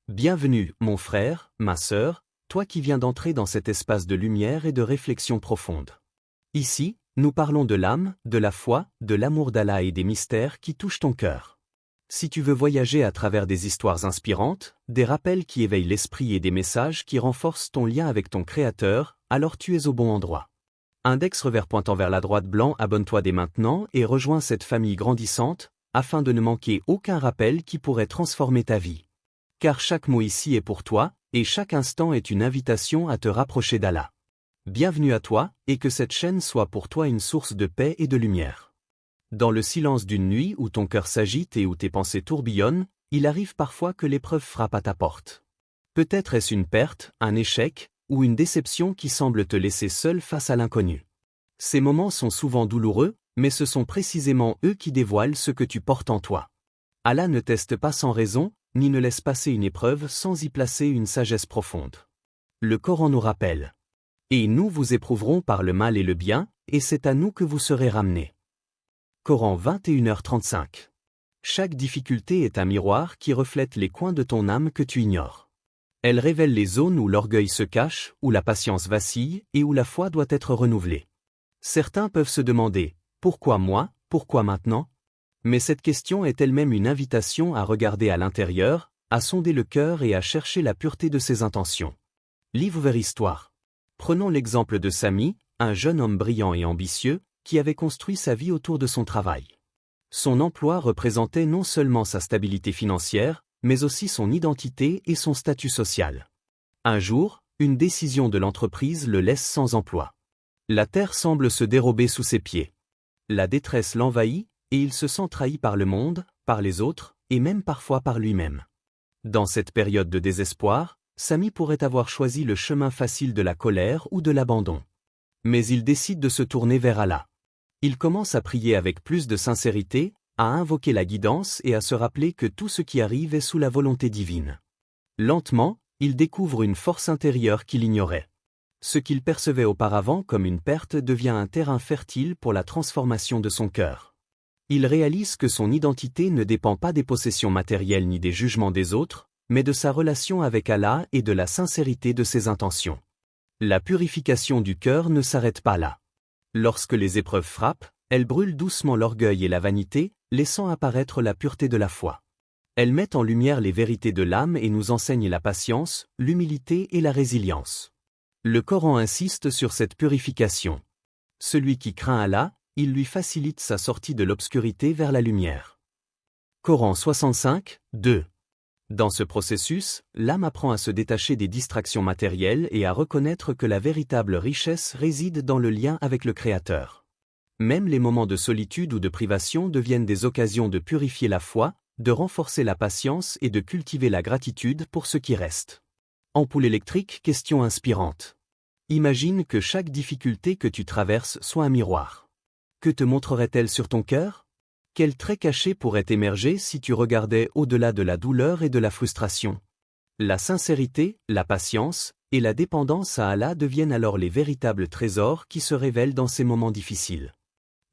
Bienvenue, mon frère, ma sœur, toi qui viens d'entrer dans cet espace de lumière et de réflexion profonde. Ici, nous parlons de l'âme, de la foi, de l'amour d'Allah et des mystères qui touchent ton cœur. Si tu veux voyager à travers des histoires inspirantes, des rappels qui éveillent l'esprit et des messages qui renforcent ton lien avec ton Créateur, alors tu es au bon endroit. Index revers pointant vers la droite blanc, abonne-toi dès maintenant et rejoins cette famille grandissante, afin de ne manquer aucun rappel qui pourrait transformer ta vie. Car chaque mot ici est pour toi, et chaque instant est une invitation à te rapprocher d'Allah. Bienvenue à toi, et que cette chaîne soit pour toi une source de paix et de lumière. Dans le silence d'une nuit où ton cœur s'agite et où tes pensées tourbillonnent, il arrive parfois que l'épreuve frappe à ta porte. Peut-être est-ce une perte, un échec, ou une déception qui semble te laisser seul face à l'inconnu. Ces moments sont souvent douloureux, mais ce sont précisément eux qui dévoilent ce que tu portes en toi. Allah ne teste pas sans raison, ni ne laisse passer une épreuve sans y placer une sagesse profonde. Le Coran nous rappelle. Et nous vous éprouverons par le mal et le bien, et c'est à nous que vous serez ramenés. Coran 21h35. Chaque difficulté est un miroir qui reflète les coins de ton âme que tu ignores. Elle révèle les zones où l'orgueil se cache, où la patience vacille, et où la foi doit être renouvelée. Certains peuvent se demander, pourquoi moi, pourquoi maintenant ? Mais cette question est elle-même une invitation à regarder à l'intérieur, à sonder le cœur et à chercher la pureté de ses intentions. Livre vers histoire. Prenons l'exemple de Sami, un jeune homme brillant et ambitieux, qui avait construit sa vie autour de son travail. Son emploi représentait non seulement sa stabilité financière, mais aussi son identité et son statut social. Un jour, une décision de l'entreprise le laisse sans emploi. La terre semble se dérober sous ses pieds. La détresse l'envahit, et il se sent trahi par le monde, par les autres, et même parfois par lui-même. Dans cette période de désespoir, Sami pourrait avoir choisi le chemin facile de la colère ou de l'abandon. Mais il décide de se tourner vers Allah. Il commence à prier avec plus de sincérité, à invoquer la guidance et à se rappeler que tout ce qui arrive est sous la volonté divine. Lentement, il découvre une force intérieure qu'il ignorait. Ce qu'il percevait auparavant comme une perte devient un terrain fertile pour la transformation de son cœur. Il réalise que son identité ne dépend pas des possessions matérielles ni des jugements des autres, mais de sa relation avec Allah et de la sincérité de ses intentions. La purification du cœur ne s'arrête pas là. Lorsque les épreuves frappent, elles brûlent doucement l'orgueil et la vanité, laissant apparaître la pureté de la foi. Elles mettent en lumière les vérités de l'âme et nous enseignent la patience, l'humilité et la résilience. Le Coran insiste sur cette purification. Celui qui craint Allah, il lui facilite sa sortie de l'obscurité vers la lumière. Coran 65, 2. Dans ce processus, l'âme apprend à se détacher des distractions matérielles et à reconnaître que la véritable richesse réside dans le lien avec le Créateur. Même les moments de solitude ou de privation deviennent des occasions de purifier la foi, de renforcer la patience et de cultiver la gratitude pour ce qui reste. Ampoule électrique, question inspirante. Imagine que chaque difficulté que tu traverses soit un miroir. Que te montrerait-elle sur ton cœur ? Quel trait caché pourrait émerger si tu regardais au-delà de la douleur et de la frustration ? La sincérité, la patience et la dépendance à Allah deviennent alors les véritables trésors qui se révèlent dans ces moments difficiles.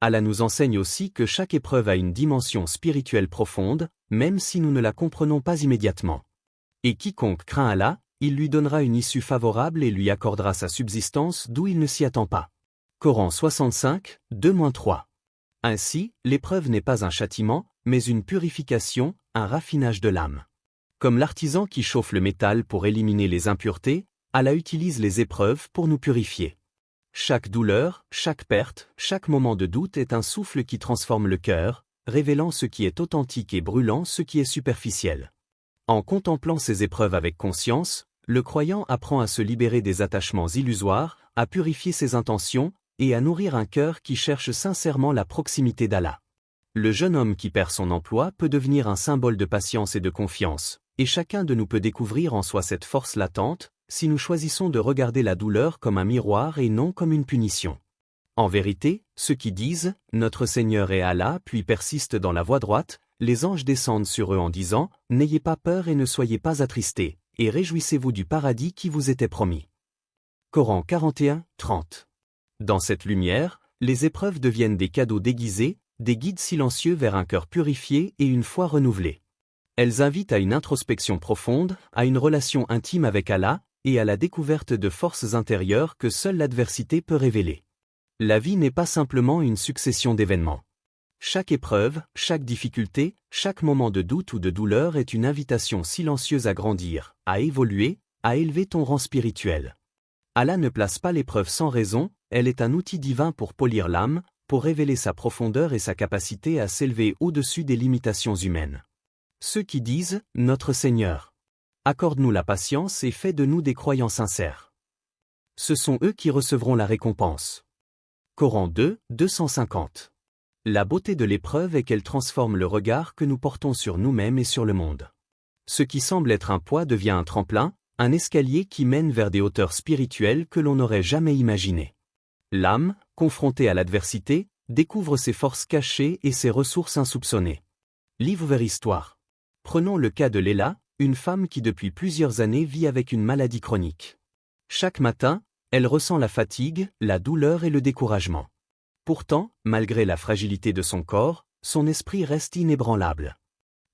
Allah nous enseigne aussi que chaque épreuve a une dimension spirituelle profonde, même si nous ne la comprenons pas immédiatement. Et quiconque craint Allah, il lui donnera une issue favorable et lui accordera sa subsistance d'où il ne s'y attend pas. Coran 65, 2-3. Ainsi, l'épreuve n'est pas un châtiment, mais une purification, un raffinage de l'âme. Comme l'artisan qui chauffe le métal pour éliminer les impuretés, Allah utilise les épreuves pour nous purifier. Chaque douleur, chaque perte, chaque moment de doute est un souffle qui transforme le cœur, révélant ce qui est authentique et brûlant ce qui est superficiel. En contemplant ces épreuves avec conscience, le croyant apprend à se libérer des attachements illusoires, à purifier ses intentions, et à nourrir un cœur qui cherche sincèrement la proximité d'Allah. Le jeune homme qui perd son emploi peut devenir un symbole de patience et de confiance, et chacun de nous peut découvrir en soi cette force latente, si nous choisissons de regarder la douleur comme un miroir et non comme une punition. En vérité, ceux qui disent « Notre Seigneur est Allah » puis persistent dans la voie droite, les anges descendent sur eux en disant « N'ayez pas peur et ne soyez pas attristés, et réjouissez-vous du paradis qui vous était promis. » Coran 41, 30. Dans cette lumière, les épreuves deviennent des cadeaux déguisés, des guides silencieux vers un cœur purifié et une foi renouvelée. Elles invitent à une introspection profonde, à une relation intime avec Allah, et à la découverte de forces intérieures que seule l'adversité peut révéler. La vie n'est pas simplement une succession d'événements. Chaque épreuve, chaque difficulté, chaque moment de doute ou de douleur est une invitation silencieuse à grandir, à évoluer, à élever ton rang spirituel. Allah ne place pas l'épreuve sans raison, elle est un outil divin pour polir l'âme, pour révéler sa profondeur et sa capacité à s'élever au-dessus des limitations humaines. Ceux qui disent « Notre Seigneur, accorde-nous la patience et fais de nous des croyants sincères ». Ce sont eux qui recevront la récompense. Coran 2, 250. La beauté de l'épreuve est qu'elle transforme le regard que nous portons sur nous-mêmes et sur le monde. Ce qui semble être un poids devient un tremplin, un escalier qui mène vers des hauteurs spirituelles que l'on n'aurait jamais imaginées. L'âme, confrontée à l'adversité, découvre ses forces cachées et ses ressources insoupçonnées. Livre vers histoire. Prenons le cas de Léla, une femme qui depuis plusieurs années vit avec une maladie chronique. Chaque matin, elle ressent la fatigue, la douleur et le découragement. Pourtant, malgré la fragilité de son corps, son esprit reste inébranlable.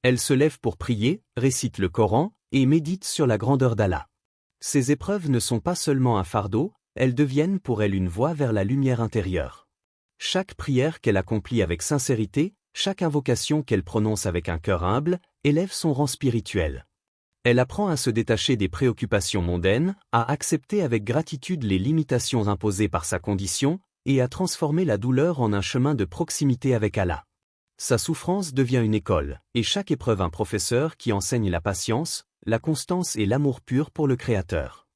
Elle se lève pour prier, récite le Coran, et médite sur la grandeur d'Allah. Ces épreuves ne sont pas seulement un fardeau, elles deviennent pour elle une voie vers la lumière intérieure. Chaque prière qu'elle accomplit avec sincérité, chaque invocation qu'elle prononce avec un cœur humble, élève son rang spirituel. Elle apprend à se détacher des préoccupations mondaines, à accepter avec gratitude les limitations imposées par sa condition, et à transformer la douleur en un chemin de proximité avec Allah. Sa souffrance devient une école, et chaque épreuve un professeur qui enseigne la patience, la constance et l'amour pur pour le Créateur.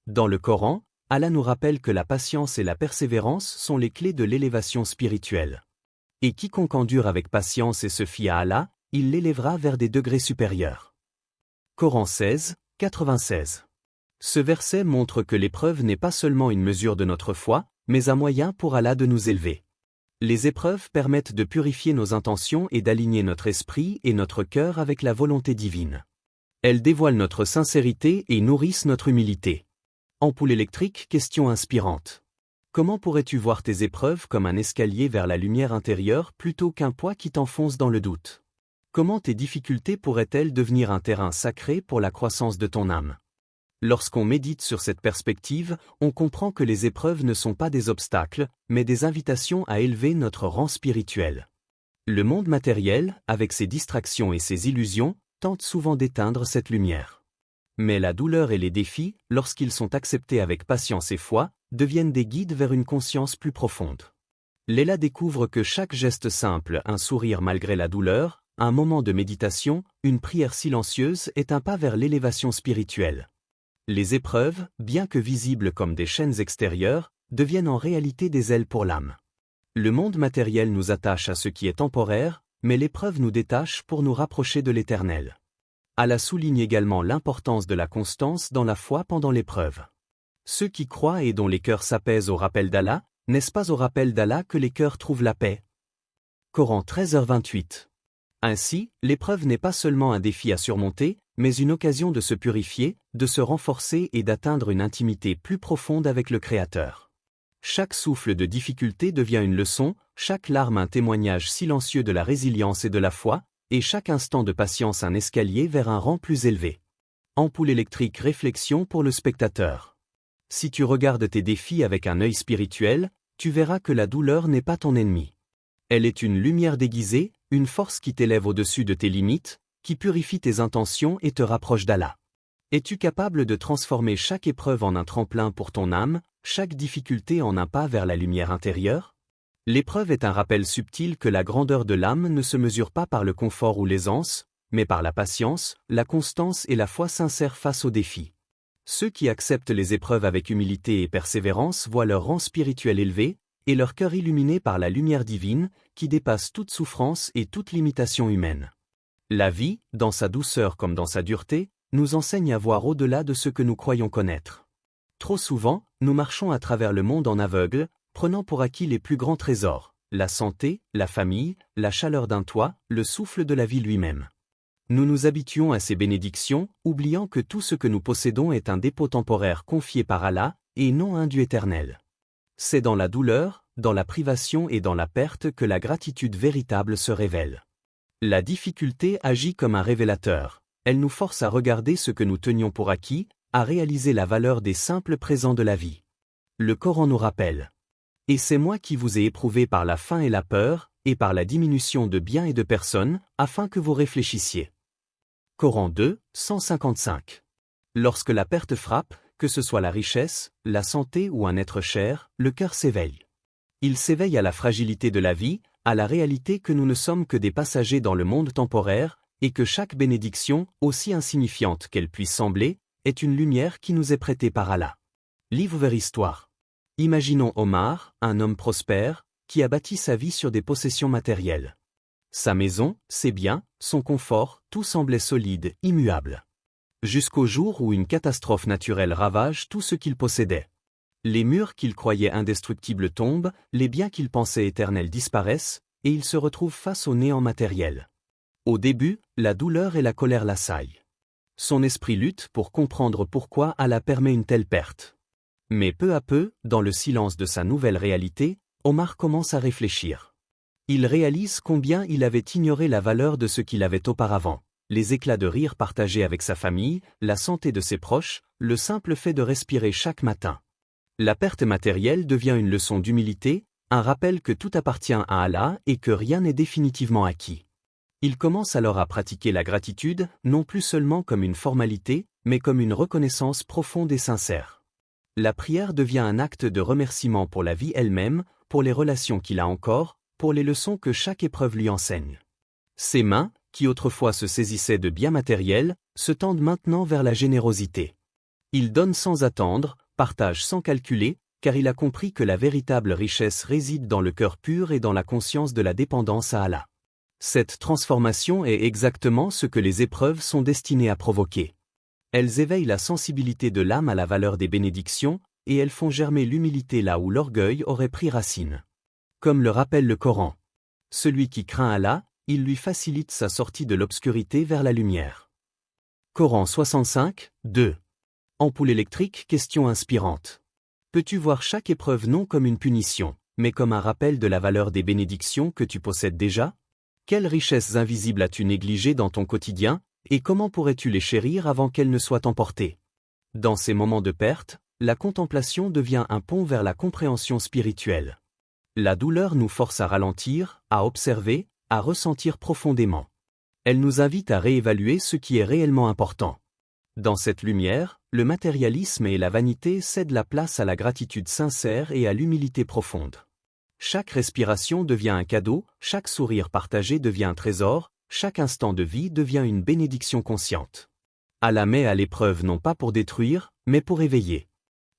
Dans le Coran, Allah nous rappelle que la patience et la persévérance sont les clés de l'élévation spirituelle. Et quiconque endure avec patience et se fie à Allah, il l'élèvera vers des degrés supérieurs. Coran 16, 96. Ce verset montre que l'épreuve n'est pas seulement une mesure de notre foi, mais un moyen pour Allah de nous élever. Les épreuves permettent de purifier nos intentions et d'aligner notre esprit et notre cœur avec la volonté divine. Elles dévoilent notre sincérité et nourrissent notre humilité. Ampoule électrique, question inspirante. Comment pourrais-tu voir tes épreuves comme un escalier vers la lumière intérieure plutôt qu'un poids qui t'enfonce dans le doute? Comment tes difficultés pourraient-elles devenir un terrain sacré pour la croissance de ton âme? Lorsqu'on médite sur cette perspective, on comprend que les épreuves ne sont pas des obstacles, mais des invitations à élever notre rang spirituel. Le monde matériel, avec ses distractions et ses illusions, tente souvent d'éteindre cette lumière. Mais la douleur et les défis, lorsqu'ils sont acceptés avec patience et foi, deviennent des guides vers une conscience plus profonde. Léla découvre que chaque geste simple, un sourire malgré la douleur, un moment de méditation, une prière silencieuse est un pas vers l'élévation spirituelle. Les épreuves, bien que visibles comme des chaînes extérieures, deviennent en réalité des ailes pour l'âme. Le monde matériel nous attache à ce qui est temporaire, mais l'épreuve nous détache pour nous rapprocher de l'Éternel. Allah souligne également l'importance de la constance dans la foi pendant l'épreuve. Ceux qui croient et dont les cœurs s'apaisent au rappel d'Allah, n'est-ce pas au rappel d'Allah que les cœurs trouvent la paix? Coran 13h28. Ainsi, l'épreuve n'est pas seulement un défi à surmonter, mais une occasion de se purifier, de se renforcer et d'atteindre une intimité plus profonde avec le Créateur. Chaque souffle de difficulté devient une leçon, chaque larme un témoignage silencieux de la résilience et de la foi, et chaque instant de patience un escalier vers un rang plus élevé. Ampoule électrique, réflexion pour le spectateur. Si tu regardes tes défis avec un œil spirituel, tu verras que la douleur n'est pas ton ennemi. Elle est une lumière déguisée, une force qui t'élève au-dessus de tes limites, qui purifie tes intentions et te rapproche d'Allah. Es-tu capable de transformer chaque épreuve en un tremplin pour ton âme, chaque difficulté en un pas vers la lumière intérieure? L'épreuve est un rappel subtil que la grandeur de l'âme ne se mesure pas par le confort ou l'aisance, mais par la patience, la constance et la foi sincère face aux défis. Ceux qui acceptent les épreuves avec humilité et persévérance voient leur rang spirituel élevé, et leur cœur illuminé par la lumière divine, qui dépasse toute souffrance et toute limitation humaine. La vie, dans sa douceur comme dans sa dureté, nous enseigne à voir au-delà de ce que nous croyons connaître. Trop souvent, nous marchons à travers le monde en aveugle, prenant pour acquis les plus grands trésors, la santé, la famille, la chaleur d'un toit, le souffle de la vie lui-même. Nous nous habituons à ces bénédictions, oubliant que tout ce que nous possédons est un dépôt temporaire confié par Allah, et non un dû éternel. C'est dans la douleur, dans la privation et dans la perte que la gratitude véritable se révèle. La difficulté agit comme un révélateur. Elle nous force à regarder ce que nous tenions pour acquis, à réaliser la valeur des simples présents de la vie. Le Coran nous rappelle. Et c'est moi qui vous ai éprouvé par la faim et la peur, et par la diminution de biens et de personnes, afin que vous réfléchissiez. Coran 2, 155. Lorsque la perte frappe, que ce soit la richesse, la santé ou un être cher, le cœur s'éveille. Il s'éveille à la fragilité de la vie, à la réalité que nous ne sommes que des passagers dans le monde temporaire, et que chaque bénédiction, aussi insignifiante qu'elle puisse sembler, est une lumière qui nous est prêtée par Allah. Livre ouvert Histoire. Imaginons Omar, un homme prospère, qui a bâti sa vie sur des possessions matérielles. Sa maison, ses biens, son confort, tout semblait solide, immuable. Jusqu'au jour où une catastrophe naturelle ravage tout ce qu'il possédait. Les murs qu'il croyait indestructibles tombent, les biens qu'il pensait éternels disparaissent, et il se retrouve face au néant matériel. Au début, la douleur et la colère l'assaillent. Son esprit lutte pour comprendre pourquoi Allah permet une telle perte. Mais peu à peu, dans le silence de sa nouvelle réalité, Omar commence à réfléchir. Il réalise combien il avait ignoré la valeur de ce qu'il avait auparavant. Les éclats de rire partagés avec sa famille, la santé de ses proches, le simple fait de respirer chaque matin. La perte matérielle devient une leçon d'humilité, un rappel que tout appartient à Allah et que rien n'est définitivement acquis. Il commence alors à pratiquer la gratitude, non plus seulement comme une formalité, mais comme une reconnaissance profonde et sincère. La prière devient un acte de remerciement pour la vie elle-même, pour les relations qu'il a encore, pour les leçons que chaque épreuve lui enseigne. Ses mains, qui autrefois se saisissaient de biens matériels, se tendent maintenant vers la générosité. Il donne sans attendre, partage sans calculer, car il a compris que la véritable richesse réside dans le cœur pur et dans la conscience de la dépendance à Allah. Cette transformation est exactement ce que les épreuves sont destinées à provoquer. Elles éveillent la sensibilité de l'âme à la valeur des bénédictions, et elles font germer l'humilité là où l'orgueil aurait pris racine. Comme le rappelle le Coran. Celui qui craint Allah, il lui facilite sa sortie de l'obscurité vers la lumière. Coran 65, 2. Ampoule électrique, question inspirante. Peux-tu voir chaque épreuve non comme une punition, mais comme un rappel de la valeur des bénédictions que tu possèdes déjà? Quelles richesses invisibles as-tu négligées dans ton quotidien, et comment pourrais-tu les chérir avant qu'elles ne soient emportées? Dans ces moments de perte, la contemplation devient un pont vers la compréhension spirituelle. La douleur nous force à ralentir, à observer, à ressentir profondément. Elle nous invite à réévaluer ce qui est réellement important. Dans cette lumière, le matérialisme et la vanité cèdent la place à la gratitude sincère et à l'humilité profonde. Chaque respiration devient un cadeau, chaque sourire partagé devient un trésor, chaque instant de vie devient une bénédiction consciente. Allah met à l'épreuve non pas pour détruire, mais pour éveiller.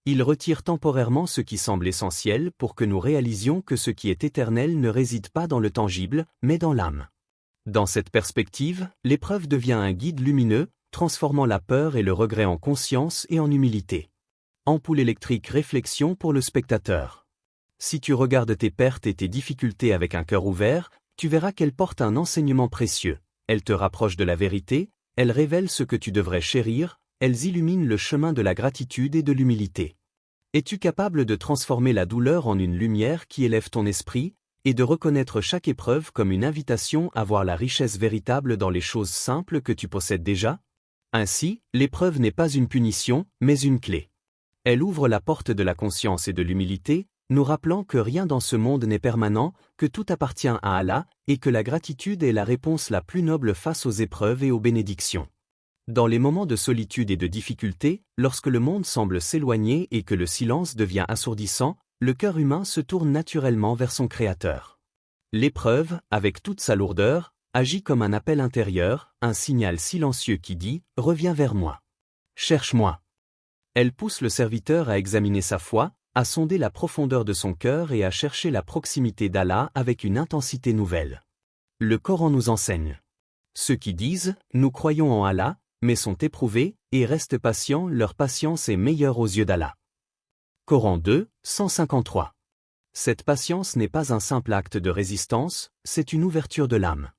Il retire temporairement ce qui semble essentiel pour que nous réalisions que ce qui est éternel ne réside pas dans le tangible, mais dans l'âme. Dans cette perspective, l'épreuve devient un guide lumineux, transformant la peur et le regret en conscience et en humilité. Ampoule électrique réflexion pour le spectateur. Si tu regardes tes pertes et tes difficultés avec un cœur ouvert, tu verras qu'elles portent un enseignement précieux. Elles te rapprochent de la vérité, elles révèlent ce que tu devrais chérir, elles illuminent le chemin de la gratitude et de l'humilité. Es-tu capable de transformer la douleur en une lumière qui élève ton esprit, et de reconnaître chaque épreuve comme une invitation à voir la richesse véritable dans les choses simples que tu possèdes déjà? Ainsi, l'épreuve n'est pas une punition, mais une clé. Elle ouvre la porte de la conscience et de l'humilité, nous rappelant que rien dans ce monde n'est permanent, que tout appartient à Allah, et que la gratitude est la réponse la plus noble face aux épreuves et aux bénédictions. Dans les moments de solitude et de difficulté, lorsque le monde semble s'éloigner et que le silence devient assourdissant, le cœur humain se tourne naturellement vers son Créateur. L'épreuve, avec toute sa lourdeur, agit comme un appel intérieur, un signal silencieux qui dit « Reviens vers moi. Cherche-moi ». Elle pousse le serviteur à examiner sa foi, à sonder la profondeur de son cœur et à chercher la proximité d'Allah avec une intensité nouvelle. Le Coran nous enseigne. Ceux qui disent « Nous croyons en Allah », mais sont éprouvés, et restent patients, leur patience est meilleure aux yeux d'Allah. Coran 2, 153. Cette patience n'est pas un simple acte de résistance, c'est une ouverture de l'âme.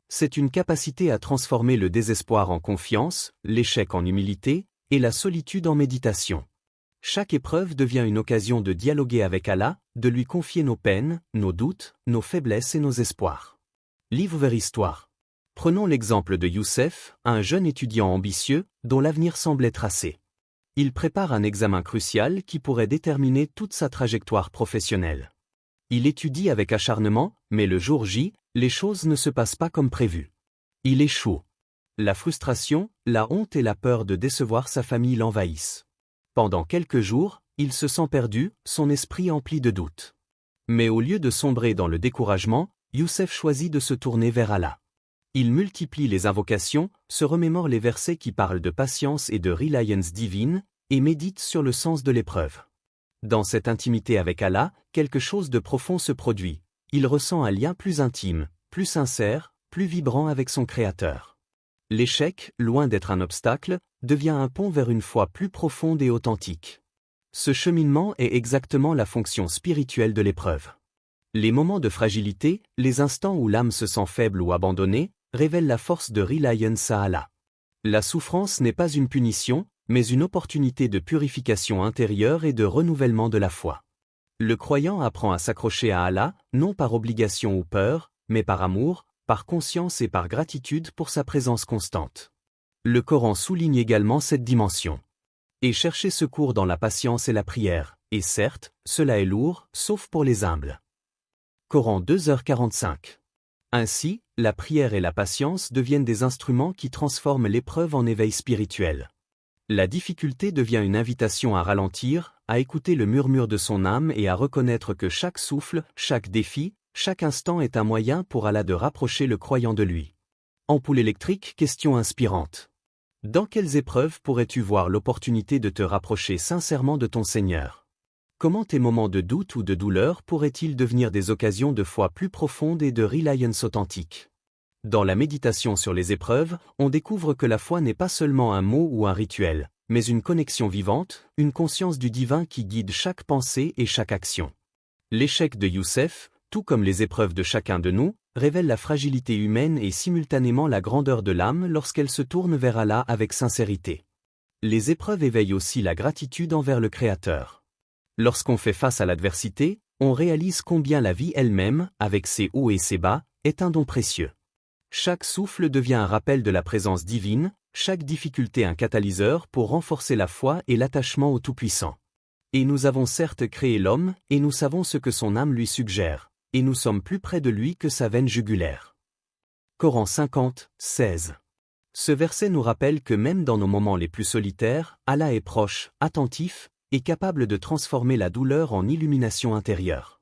C'est une capacité à transformer le désespoir en confiance, l'échec en humilité, et la solitude en méditation. Chaque épreuve devient une occasion de dialoguer avec Allah, de lui confier nos peines, nos doutes, nos faiblesses et nos espoirs. Livre ouvert Histoire. Prenons l'exemple de Youssef, un jeune étudiant ambitieux, dont l'avenir semblait tracé. Il prépare un examen crucial qui pourrait déterminer toute sa trajectoire professionnelle. Il étudie avec acharnement, mais le jour J, les choses ne se passent pas comme prévu. Il échoue. La frustration, la honte et la peur de décevoir sa famille l'envahissent. Pendant quelques jours, il se sent perdu, son esprit empli de doutes. Mais au lieu de sombrer dans le découragement, Youssef choisit de se tourner vers Allah. Il multiplie les invocations, se remémore les versets qui parlent de patience et de reliance divine, et médite sur le sens de l'épreuve. Dans cette intimité avec Allah, quelque chose de profond se produit. Il ressent un lien plus intime, plus sincère, plus vibrant avec son Créateur. L'échec, loin d'être un obstacle, devient un pont vers une foi plus profonde et authentique. Ce cheminement est exactement la fonction spirituelle de l'épreuve. Les moments de fragilité, les instants où l'âme se sent faible ou abandonnée, révèlent la force de reliance à Allah. La souffrance n'est pas une punition, mais une opportunité de purification intérieure et de renouvellement de la foi. Le croyant apprend à s'accrocher à Allah, non par obligation ou peur, mais par amour, par conscience et par gratitude pour sa présence constante. Le Coran souligne également cette dimension. Et chercher secours dans la patience et la prière, et certes, cela est lourd, sauf pour les humbles. Coran 2h45. Ainsi, la prière et la patience deviennent des instruments qui transforment l'épreuve en éveil spirituel. La difficulté devient une invitation à ralentir, à écouter le murmure de son âme et à reconnaître que chaque souffle, chaque défi, chaque instant est un moyen pour Allah de rapprocher le croyant de lui. Ampoule électrique, question inspirante. Dans quelles épreuves pourrais-tu voir l'opportunité de te rapprocher sincèrement de ton Seigneur? Comment tes moments de doute ou de douleur pourraient-ils devenir des occasions de foi plus profonde et de reliance authentique? Dans la méditation sur les épreuves, on découvre que la foi n'est pas seulement un mot ou un rituel, mais une connexion vivante, une conscience du divin qui guide chaque pensée et chaque action. L'échec de Youssef, tout comme les épreuves de chacun de nous, révèle la fragilité humaine et simultanément la grandeur de l'âme lorsqu'elle se tourne vers Allah avec sincérité. Les épreuves éveillent aussi la gratitude envers le Créateur. Lorsqu'on fait face à l'adversité, on réalise combien la vie elle-même, avec ses hauts et ses bas, est un don précieux. Chaque souffle devient un rappel de la présence divine, chaque difficulté un catalyseur pour renforcer la foi et l'attachement au Tout-Puissant. Et nous avons certes créé l'homme, et nous savons ce que son âme lui suggère, et nous sommes plus près de lui que sa veine jugulaire. Coran 50, 16. Ce verset nous rappelle que même dans nos moments les plus solitaires, Allah est proche, attentif, et capable de transformer la douleur en illumination intérieure.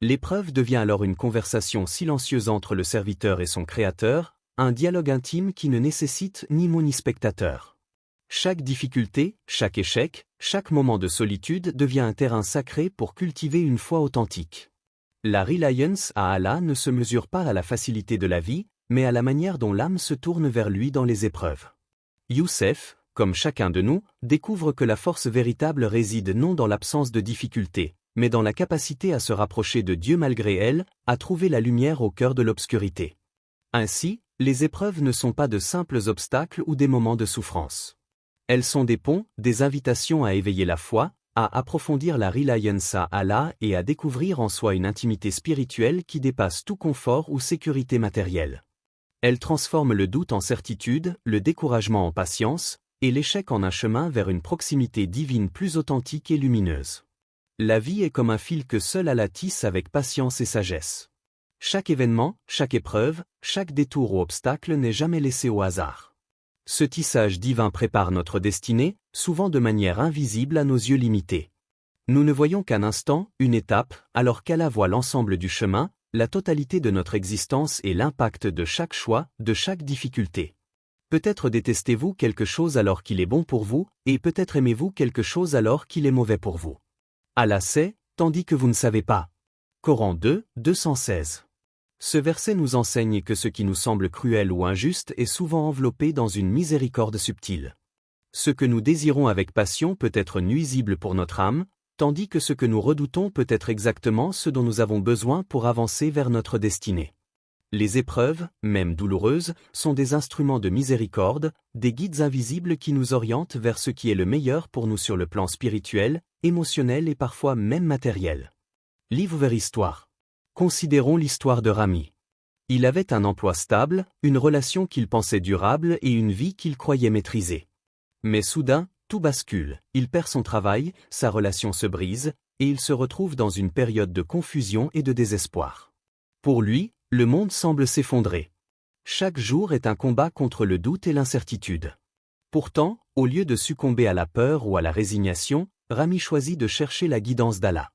L'épreuve devient alors une conversation silencieuse entre le serviteur et son Créateur, un dialogue intime qui ne nécessite ni mot ni spectateur. Chaque difficulté, chaque échec, chaque moment de solitude devient un terrain sacré pour cultiver une foi authentique. La reliance à Allah ne se mesure pas à la facilité de la vie, mais à la manière dont l'âme se tourne vers lui dans les épreuves. Youssef, comme chacun de nous, découvre que la force véritable réside non dans l'absence de difficultés, mais dans la capacité à se rapprocher de Dieu malgré elles, à trouver la lumière au cœur de l'obscurité. Ainsi, les épreuves ne sont pas de simples obstacles ou des moments de souffrance. Elles sont des ponts, des invitations à éveiller la foi, à approfondir la reliance à Allah et à découvrir en soi une intimité spirituelle qui dépasse tout confort ou sécurité matérielle. Elles transforment le doute en certitude, le découragement en patience, et l'échec en un chemin vers une proximité divine plus authentique et lumineuse. La vie est comme un fil que seul Allah tisse avec patience et sagesse. Chaque événement, chaque épreuve, chaque détour ou obstacle n'est jamais laissé au hasard. Ce tissage divin prépare notre destinée, souvent de manière invisible à nos yeux limités. Nous ne voyons qu'un instant, une étape, alors qu'Allah voit l'ensemble du chemin, la totalité de notre existence et l'impact de chaque choix, de chaque difficulté. Peut-être détestez-vous quelque chose alors qu'il est bon pour vous, et peut-être aimez-vous quelque chose alors qu'il est mauvais pour vous. Allah sait, tandis que vous ne savez pas. Coran 2, 216. Ce verset nous enseigne que ce qui nous semble cruel ou injuste est souvent enveloppé dans une miséricorde subtile. Ce que nous désirons avec passion peut être nuisible pour notre âme, tandis que ce que nous redoutons peut être exactement ce dont nous avons besoin pour avancer vers notre destinée. Les épreuves, même douloureuses, sont des instruments de miséricorde, des guides invisibles qui nous orientent vers ce qui est le meilleur pour nous sur le plan spirituel, émotionnel et parfois même matériel. Livre vers histoire. Considérons l'histoire de Rami. Il avait un emploi stable, une relation qu'il pensait durable et une vie qu'il croyait maîtriser. Mais soudain, tout bascule, il perd son travail, sa relation se brise, et il se retrouve dans une période de confusion et de désespoir. Pour lui, le monde semble s'effondrer. Chaque jour est un combat contre le doute et l'incertitude. Pourtant, au lieu de succomber à la peur ou à la résignation, Rami choisit de chercher la guidance d'Allah.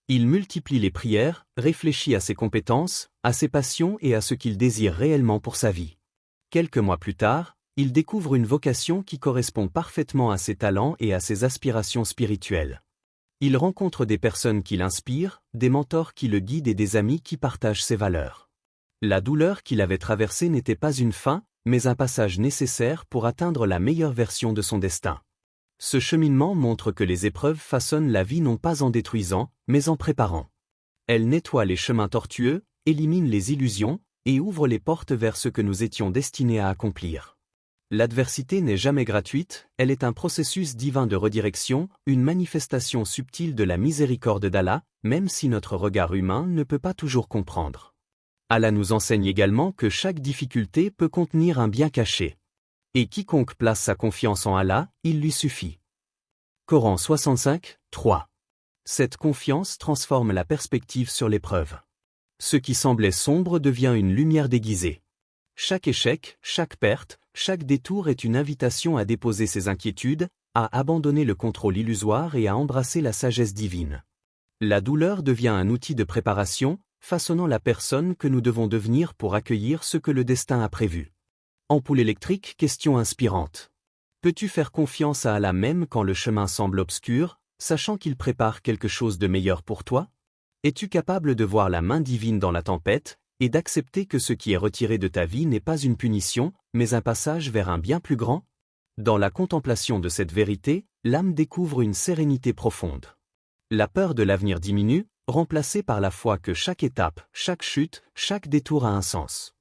Il multiplie les prières, réfléchit à ses compétences, à ses passions et à ce qu'il désire réellement pour sa vie. Quelques mois plus tard, il découvre une vocation qui correspond parfaitement à ses talents et à ses aspirations spirituelles. Il rencontre des personnes qui l'inspirent, des mentors qui le guident et des amis qui partagent ses valeurs. La douleur qu'il avait traversée n'était pas une fin, mais un passage nécessaire pour atteindre la meilleure version de son destin. Ce cheminement montre que les épreuves façonnent la vie non pas en détruisant, mais en préparant. Elles nettoient les chemins tortueux, éliminent les illusions, et ouvrent les portes vers ce que nous étions destinés à accomplir. L'adversité n'est jamais gratuite, elle est un processus divin de redirection, une manifestation subtile de la miséricorde d'Allah, même si notre regard humain ne peut pas toujours comprendre. Allah nous enseigne également que chaque difficulté peut contenir un bien caché. Et quiconque place sa confiance en Allah, il lui suffit. Coran 65, 3. Cette confiance transforme la perspective sur l'épreuve. Ce qui semblait sombre devient une lumière déguisée. Chaque échec, chaque perte, chaque détour est une invitation à déposer ses inquiétudes, à abandonner le contrôle illusoire et à embrasser la sagesse divine. La douleur devient un outil de préparation, façonnant la personne que nous devons devenir pour accueillir ce que le destin a prévu. Ampoule électrique, question inspirante. Peux-tu faire confiance à Allah même quand le chemin semble obscur, sachant qu'il prépare quelque chose de meilleur pour toi? Es-tu capable de voir la main divine dans la tempête, et d'accepter que ce qui est retiré de ta vie n'est pas une punition, mais un passage vers un bien plus grand? Dans la contemplation de cette vérité, l'âme découvre une sérénité profonde. La peur de l'avenir diminue, remplacée par la foi que chaque étape, chaque chute, chaque détour a un sens.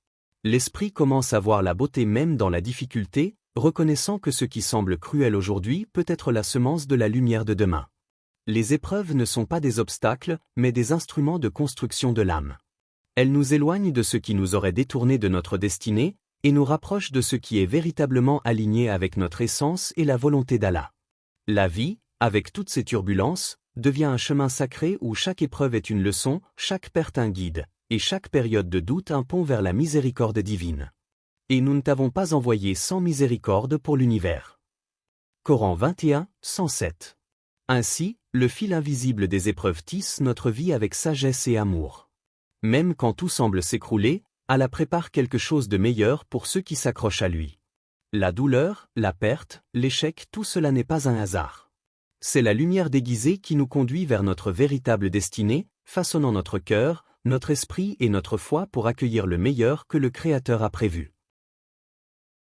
L'esprit commence à voir la beauté même dans la difficulté, reconnaissant que ce qui semble cruel aujourd'hui peut être la semence de la lumière de demain. Les épreuves ne sont pas des obstacles, mais des instruments de construction de l'âme. Elles nous éloignent de ce qui nous aurait détournés de notre destinée, et nous rapprochent de ce qui est véritablement aligné avec notre essence et la volonté d'Allah. La vie, avec toutes ses turbulences, devient un chemin sacré où chaque épreuve est une leçon, chaque perte un guide, et chaque période de doute un pont vers la miséricorde divine. Et nous ne t'avons pas envoyé sans miséricorde pour l'univers. Coran 21, 107. Ainsi, le fil invisible des épreuves tisse notre vie avec sagesse et amour. Même quand tout semble s'écrouler, Allah prépare quelque chose de meilleur pour ceux qui s'accrochent à lui. La douleur, la perte, l'échec, tout cela n'est pas un hasard. C'est la lumière déguisée qui nous conduit vers notre véritable destinée, façonnant notre cœur, notre esprit et notre foi pour accueillir le meilleur que le Créateur a prévu.